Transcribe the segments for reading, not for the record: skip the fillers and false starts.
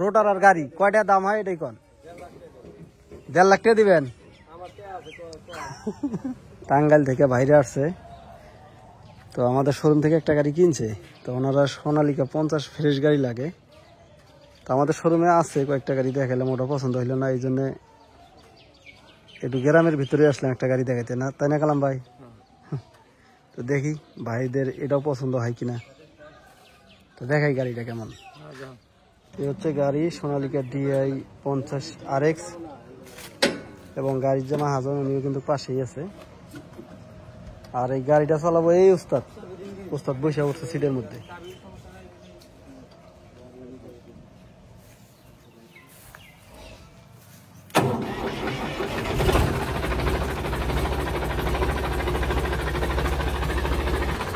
রোটার আর গাড়ি কয়টা দাম হয় এটাই কোন? 1.5 লাখ টাকা দিবেন? টাঙ্গাইল থেকে বাইরে আসছে, তো আমাদের শোরুম থেকে একটা গাড়ি কিনছে, তো ওনারা সোনালিকা 50 ফ্রেশ গাড়ি লাগে, তো আমাদের শোরুমে আছে কয়েকটা গাড়ি দেখালাম, ওটা পছন্দ হইলো না, এই জন্য একটু গ্রামের ভিতরে আসলাম একটা গাড়ি দেখাইতে, না তাই না কালাম ভাই? তো দেখি ভাইদের এটাও পছন্দ হয় কিনা, তো দেখাই গাড়িটা কেমন। এই হচ্ছে গাড়ি সোনালিকা DI 50 RX, এবং গাড়ির যে মাহাজন উনিও কিন্তু পাশেই আছে। আর এই গাড়িটা চালাবো এই উস্তাদ বসে উঠছে সিটের মধ্যে।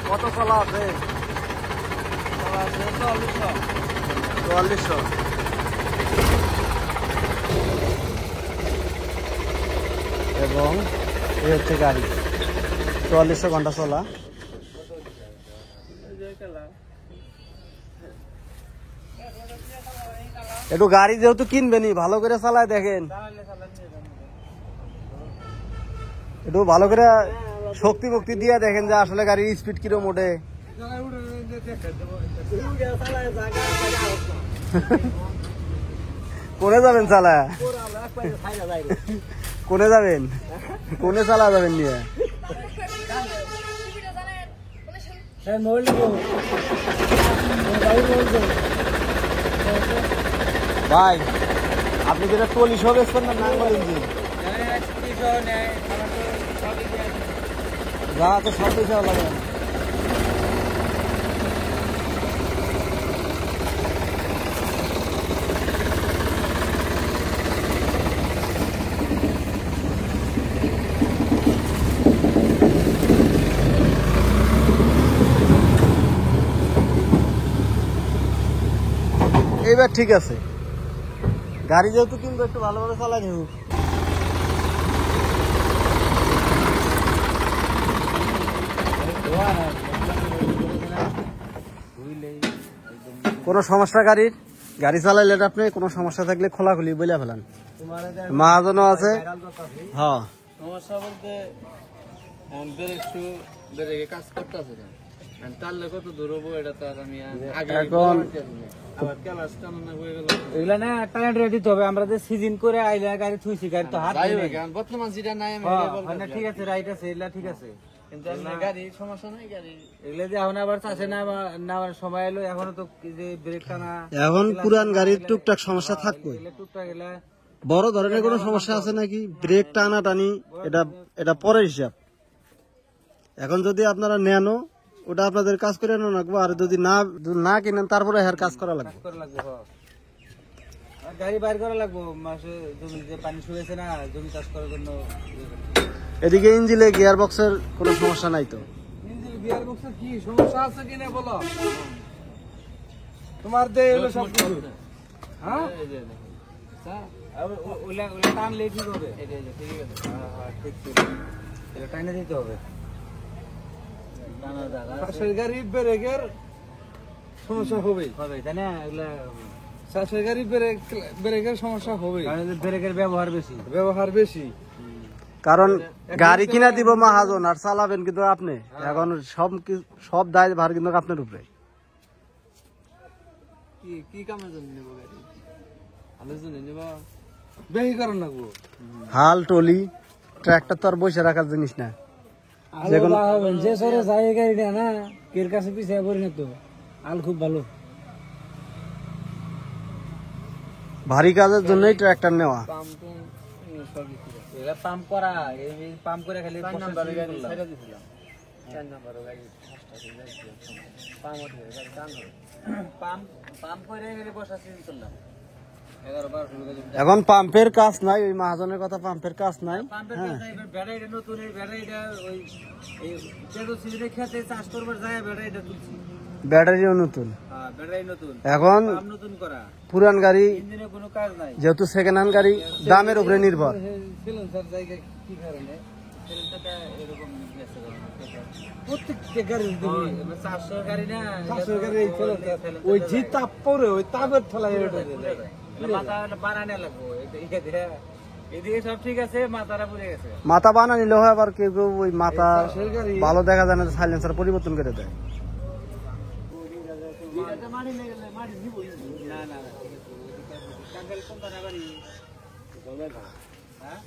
কত চলা আছে? 4400। এবং এই হচ্ছে গাড়ি 4400 ঘন্টা চলা। একটু গাড়ি যেহেতু কিনবেনি ভালো করে চালায় দেখেন, একটু ভালো করে শক্তি মুক্তি দিয়ে দেখেন যে আসলে গাড়ির স্পিড কিরম ওঠে। কোনে যাবেন চালা? কোনে যাবেন? কোনে চালা যাবেন নিয়ে? ভাই আপনি যেটা 40 বেচবেন না নাঙ্গল ইঞ্জিন? যা তো সব পয়সা লাগে। এইবার ঠিক আছে, গাড়ি যেহেতু কিনবো একটু ভালোভাবে চালাই হোক। কোনো সমস্যা গাড়ি চালাইলে আপনি কোনো সমস্যা থাকলে খোলাখুলি বলে ফেলান, মাহাজনও আছে। হ্যাঁ সমস্যা বলতে কাজ করতে আছে, তাহলে কত দূর হবো এটা তো আর আমি এখন এগুলা না টায়ার রেডি দিতে হবে। আমরা যে সিজন করে আইলে গাড়ি থুইছি, গাড়ি তো হাত বর্তমান যেটা নাই ঠিক আছে, রাইট আছে, এগুলা ঠিক আছে, কিন্তু গাড়ির সমস্যা নাই। গাড়ি এগুলা যে এখন আবার চাষে না সময় এলো, এখনো তো যে ব্রেক টানা, এখন পুরান গাড়ির টুকটাক সমস্যা থাকবে। টুকটাক এলা বড় ধরনের কোনো সমস্যা আছে নাকি? ব্রেক টানা টানি এটা পরের হিসাব। এখন যদি আপনারা নেনো ওটা আপনাদের কাজ করে নেওয়া লাগবে, আর যদি না কিনেন তারপরে হের কাজ করা লাগবে। গাড়ি বাইর করা লাগবে মাসে, জমি যে পানি শুয়েছে না জমি চাষ করার জন্য। এদিকে ইঞ্জিনে গিয়ার বক্সের কোনো সমস্যা নাই তো? ইঞ্জিন গিয়ার বক্সের কি সমস্যা আছে কিনা বলো তোমার? দে এলো সব কিছু। হ্যাঁ ওলা টানলে ঠিক হবে। ঠিক আছে, হ্যাঁ ঠিক এটা টাইনে দিতে হবে। গাড়ি ব্রেকের সমস্যা হবে, তাই না? এগুলা চাষের গাড়ি ব্রেকের সমস্যা হবে, ব্রেকের ব্যবহার বেশি। কারণ গাড়ি কিনা দিব মাহাজন আর চালাবেন কিন্তু আপনি। এখন সব দায় ভার কিন্তু আপনার উপরে। কি কামের জন্য নেব গাড়ি? আলোর জন্য নেব, বেশি কারণ লাগবো। হাল টলি ট্রাক্টর তো আর বসে রাখার জিনিস না। যে সরে যায় গাড়িটা না, কের কাছে পিছিয়ে পড়ি না তো। আল খুব ভালো, ভারী কাজের জন্যই ট্রাক্টর নেওয়া। পাম্প করা, পাম্প করে খালি এখন পাম্পের কাজ নাই, ওই মহাজনের কথা, পাম্পের কাজ নাই। ব্যাটারিও নতুন, এখন পুরান গাড়ি যেহেতু সেকেন্ড হ্যান্ড গাড়ি দামের উপরে নির্ভর। প্রত্যেকটা গাড়ি হ্যাঁ, এবার 400 গাড়ি না 400 গাড়ি এই চলে ওই যে তাপ পরে ওই তাপের ঠেলায় ওঠে মাথা বানানো লাগবো এদিকে সব ঠিক আছে, মাথাটা পুড়ে গেছে। মাথা বানা নিলে হয়, আবার কেউ কেউ ওই মাথা পাশের গাড়ি ভালো দেখা যায় না, সাইলেন্সার পরিবর্তন করে দেয়। না না কাঙ্গাল কোনটা না বাড়ি হ্যাঁ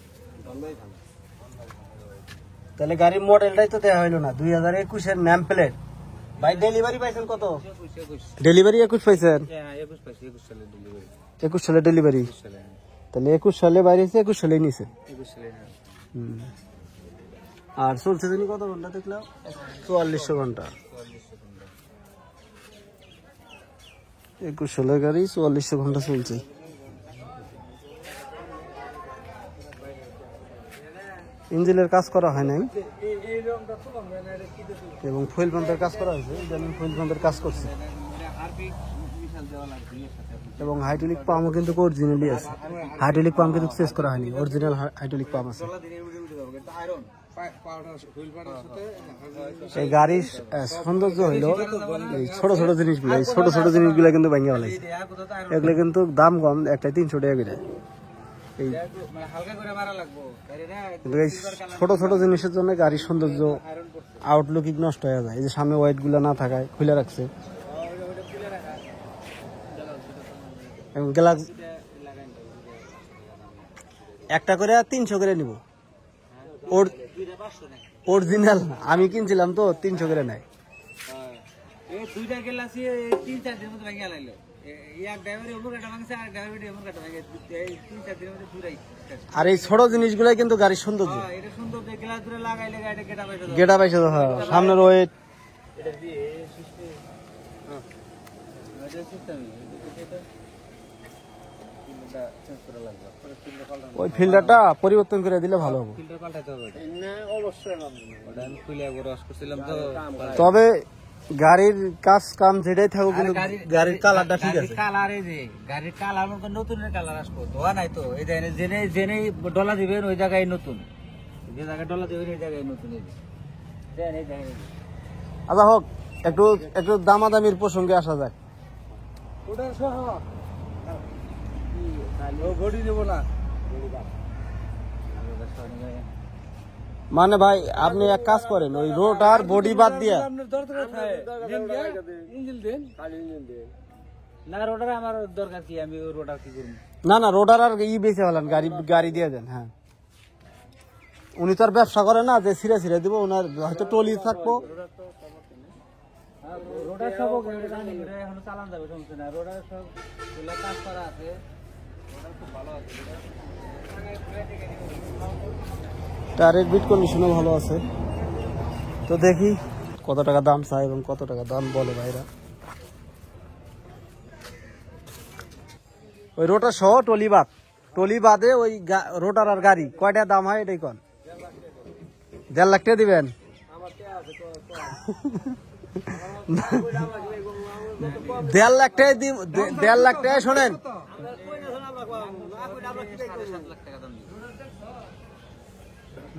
তাহলে গাড়ির মডেলটাই তো দেওয়া হইলো না, 2021-এর নেম প্লেট। ভাই ডেলিভারি পাইছেন কত? 21 ডেলিভারি 21 পাইছেন? হ্যাঁ 21 পাইছি, 21 সালে ডেলিভারি, 21 সালে ডেলিভারি। 21 সালে তাহলে 21 সালে বাইরে 21 সালেই নিছে। 21 সালে হ্যাঁ। আর চলছে জানি কত ঘন্টা দেখলাম? 4400 ঘন্টা। 21 সালের গাড়ি 4400 ঘন্টা চলছে। ইঞ্জিনের কাজ করা হয় নাই এবং ফুয়েল পাম্পের কাজ করা হয়েছে। ইদানিং ফুয়েল পাম্পের কাজ করছে এবং হাইড্রোলিক পাম্পও কিন্তু অরিজিনালি আছে। হাইড্রোলিক পাম্প কিন্তু চেঞ্জ করা হয়নি, অরিজিনাল হাইড্রোলিক পাম্প আছে। এই গাড়ির সৌন্দর্য হইলো এই ছোট ছোট জিনিসগুলো, এই ছোট ছোট জিনিসগুলো কিন্তু ভেঙে ফেলাইছে। এগুলো কিন্তু দাম কম, একটা 300 টাকা করে। এই কিন্তু এই ছোট ছোট জিনিসের জন্য গাড়ির সৌন্দর্য আউটলুকিং নষ্ট হয়ে যায়। এই যে সামনে ওয়াইট গুলা না থাকায় খুলে রাখছে এবং গ্লাস একটা করে 300 করে নিব। অরিজিনাল আমি কিনছিলাম তো 300 করে নেয়। এই দুইটা গ্লাসই 3-4 দিনের মধ্যে ভেঙে লাইলো। এক ড্রাইভারে ওমর কাটা ভাঙছে, আর ড্রাইভারে ওমর কাটা ভাঙে, এই 3-4 দিনের মধ্যে পুরাই। আর এই ছোট জিনিসগুলাই কিন্তু গাড়ির সৌন্দর্য। হ্যাঁ এটা সুন্দর, যে গ্লাস ধরে লাগাইলে গাড়িটা গেটা পাইছে। গেটা পাইছে তো, হ্যাঁ সামনের ওয়েট এটা দিয়ে সিস্টেম হ্যাঁ এটা সিস্টেম এটা চেঞ্জ করা লাগবে। পরে ফিল্টার পাল্টানো, ওই ফিল্টারটা পরিবর্তন করে দিলে ভালো হবে। ফিল্টার পাল্টাতে হবে না অবশ্যই। ওটা আমি খুলে একবার ওয়াশ করছিলাম তো। তবে গাড়ির কাজ কাম যেটাই থাকুক কিন্তু গাড়ির কালারটা ঠিক আছে। কালার এই যে গাড়ির কালার মনে নতুনের কালার আসবো, ধোয়া নাই তো। এই দেখেন জেনে জেনে ডলা দিবেন ওই জায়গায় নতুন, যে জায়গায় ডলা দিবেন ওই জায়গায় নতুন। এই দেখেন এই দেখেন। আচ্ছা হোক, একটু একটু দামাদামির প্রসঙ্গে আসা যাক। ওটা সহ ও বডি দেব না। মানে ভাই আপনি এক কাজ করেন, ওই রোড আর বডি বাদ দিয়া আপনার দরকার কোথায়? ইঞ্জিন দেন, খালি ইঞ্জিন দেন। না রোডার আমার দরকার কি, আমি ওই রোডার কি করব? না না রোডার আর বেঁচে হলেন, গাড়ি গাড়ি দিয়ে দেন। হ্যাঁ উনি তো আর ব্যবসা করে না যে ছিঁড়ে ছিঁড়ে দিব, ওনার হয়তো টলি থাকবো। রোডার সব জানি এখন চালান যাবে, সমস্যা না। রোডার সব গুলো কাজ করা আছে, রোডার খুব ভালো আছে। টায়ারের বিট কন্ডিশনও ভালো আছে। তো দেখি কত টাকা দাম চাই এবং কত টাকা দাম বলে ভাইরা। ওই রোটার সহ টলি বাদে ওই রোটার আর গাড়ি কয়টা দাম হয় এটাই কন। 1.5 লাখ টাকা দিবেন? 1.5 লাখ টাকা দিব। 1.5 লাখ টাকা শোনেন,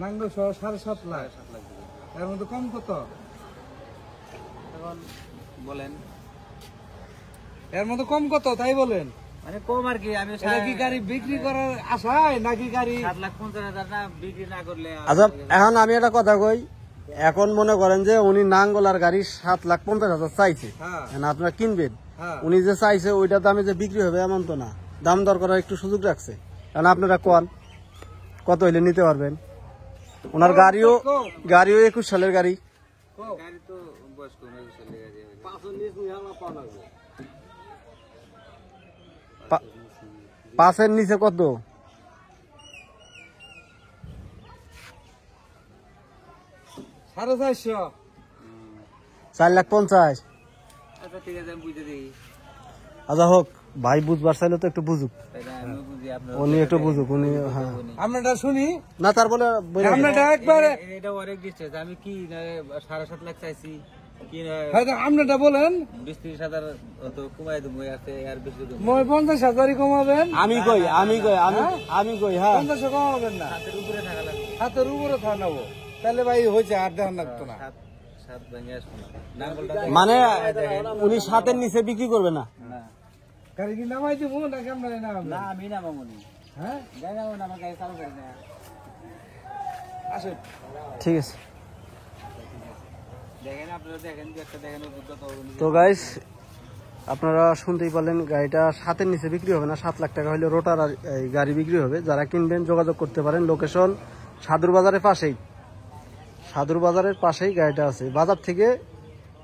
নাঙ্গল সহ 7.5 লাখ। এর মধ্যে কম কত? এখন বলেন এর মধ্যে কম কত তাই বলেন। মানে কম আর কি। আমি এটা কি গাড়ি বিক্রি করার আশায় নাকি গাড়ি 7,50,000 না বিক্রি না করলে? আচ্ছা এখন আমি একটা কথা কই, এখন মনে করেন যে উনি নাঙ্গলার গাড়ি 7,50,000 চাইছে, হ্যাঁ এখন আপনারা কিনবেন, হ্যাঁ উনি যে চাইছে ওইটা দামে যে বিক্রি হবে এমন তো না, দাম দর করার একটু সুযোগ রাখছে। কারণ আপনারা কোন কত হইলে নিতে পারবেন। ওনার গাড়িও 21 সালের গাড়ি। গাড়ি তো বয়স্ক হয়ে গেছে, গাড়ি পাঁচের নিচে কত? 450। 4,50,000। আচ্ছা ঠিক আছে, আমি বুঝে দিই। আচ্ছা হোক, ভাই বুঝবার চাইলে তো একটু বুঝুক, তাইলে আমিও বুঝি, আপনার উনি একটু বুঝুক। উনি হ্যাঁ আপনারটা শুনি না, তার বলে আপনারটা একবারে এটা অনেক ডিস্টেন্স। আমি কি 7.5 লাখ চাইছি কি না, হয়তো আপনারটা বলেন। 20-30,000 তো কমাই দেবো, আর বেশি দেবো। মই 50,000 কমাবেন। আমি কই হ্যাঁ 50 কমাবেন না, হাতের উপরে থাকা লাগবে। হাতের উপরে থাকা নেবো। তাহলে ভাই হয়েছে আর দেখান লাগতো না। সাত ভেঙে আসবো না নাঙ্গলটা মানে উনি 7-এর নিচে বিক্রি করবে না। না গাড়ি কি নামাই দেবো না কেমন নাম? না আমি না মামুনি হ্যাঁ যাই না আমার গাড়ি চালু করে না আসেন। ঠিক আছে। দেখেন আপনারা দেখেন যে একটা দেখেন অভিজ্ঞতা তো গাইস আপনারা শুনতেই পারলেন, গাড়িটা 7-এর নিচে বিক্রি হবে না। 7 লাখ টাকা হলে রোটার আর এই গাড়ি বিক্রি হবে। যারা কিনবেন যোগাযোগ করতে পারেন। লোকেশন সাদুর বাজারের পাশেই, সাদুর বাজারের পাশেই গাড়িটা আছে, বাজার থেকে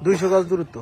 200 গজ দূরত্ব।